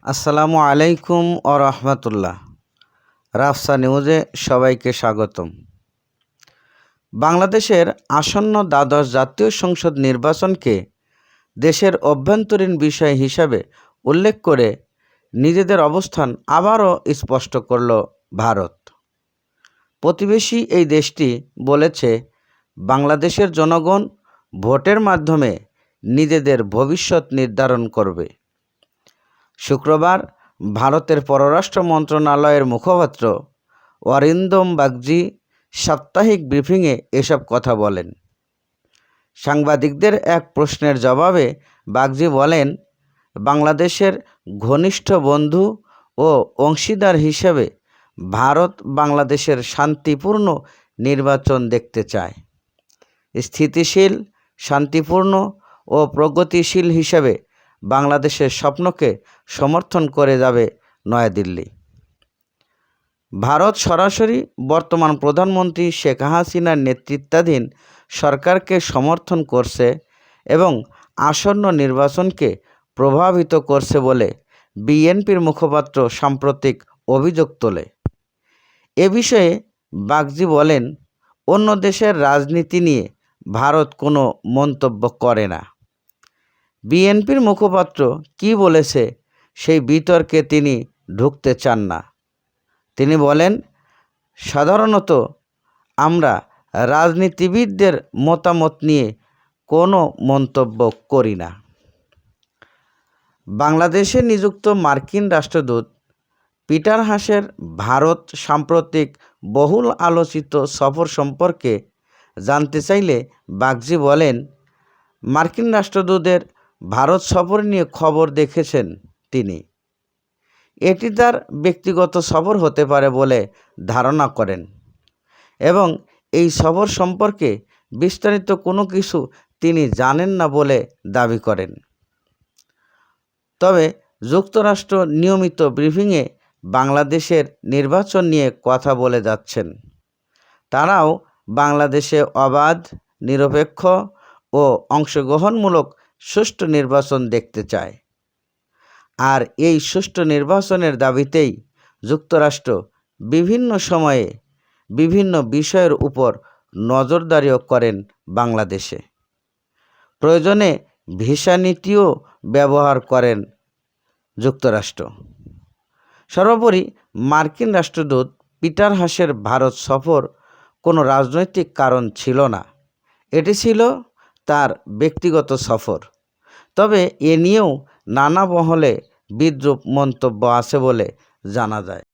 আসসালামু আলাইকুম ও রহমতুল্লাহ। রাফসা নিউজে সবাইকে স্বাগতম। বাংলাদেশের আসন্ন দ্বাদশ জাতীয় সংসদ নির্বাচনকে দেশের অভ্যন্তরীণ বিষয় হিসাবে উল্লেখ করে নিজেদের অবস্থান আবারও স্পষ্ট করল ভারত। প্রতিবেশী এই দেশটি বলেছে, বাংলাদেশের জনগণ ভোটের মাধ্যমে নিজেদের ভবিষ্যৎ নির্ধারণ করবে। শুক্রবার ভারতের পররাষ্ট্র মন্ত্রণালয়ের মুখপাত্র অরিন্দম বাগচি সাপ্তাহিক ব্রিফিংয়ে এসব কথা বলেন। সাংবাদিকদের এক প্রশ্নের জবাবে বাগচি বলেন, বাংলাদেশের ঘনিষ্ঠ বন্ধু ও অংশীদার হিসেবে ভারত বাংলাদেশের শান্তিপূর্ণ নির্বাচন দেখতে চায়। স্থিতিশীল, শান্তিপূর্ণ ও প্রগতিশীল হিসেবে বাংলাদেশের স্বপ্নকে সমর্থন করে যাবে নয়াদিল্লি। ভারত সরাসরি বর্তমান প্রধানমন্ত্রী শেখ হাসিনার নেতৃত্বাধীন সরকারকে সমর্থন করছে এবং আসন্ন নির্বাচনকে প্রভাবিত করছে বলে বিএনপির মুখপাত্র সাম্প্রতিক অভিযোগ তোলে। এ বিষয়ে বাগচি বলেন, অন্য দেশের রাজনীতি নিয়ে ভারত কোনো মন্তব্য করে না। বিএনপির মুখপাত্র কি বলেছে সেই বিতর্কে তিনি ঢুকতে চান না। তিনি বলেন, সাধারণত আমরা রাজনীতিবিদদের মতামত নিয়ে কোনো মন্তব্য করি না। বাংলাদেশে নিযুক্ত মার্কিন রাষ্ট্রদূত পিটার হাসের ভারত সাম্প্রতিক বহুল আলোচিত সফর সম্পর্কে জানতে চাইলে বাগচি বলেন, মার্কিন রাষ্ট্রদূতের ভারত সফর নিয়ে খবর দেখেছেন তিনি। এটি তার ব্যক্তিগত সফর হতে পারে বলে ধারণা করেন এবং এই সফর সম্পর্কে বিস্তারিত কোনো কিছু তিনি জানেন না বলে দাবি করেন। তবে যুক্তরাষ্ট্র নিয়মিত ব্রিফিংয়ে বাংলাদেশের নির্বাচন নিয়ে কথা বলে যাচ্ছেন। তারাও বাংলাদেশে অবাধ, নিরপেক্ষ ও অংশগ্রহণমূলক সুষ্ঠু নির্বাচন দেখতে চায়। আর এই সুষ্ঠু নির্বাচনের দাবিতেই যুক্তরাষ্ট্র বিভিন্ন সময়ে বিভিন্ন বিষয়ের উপর নজরদারিও করেন বাংলাদেশে। প্রয়োজনে ভিসা নীতিও ব্যবহার করেন যুক্তরাষ্ট্র। সর্বোপরি মার্কিন রাষ্ট্রদূত পিটার হাসের ভারত সফর কোনো রাজনৈতিক কারণ ছিল না, এটি ছিল তার ব্যক্তিগত সফর। তবে এ নিয়েও নানা মহলে বিদ্রূপ মন্তব্য আছে বলে জানা যায়।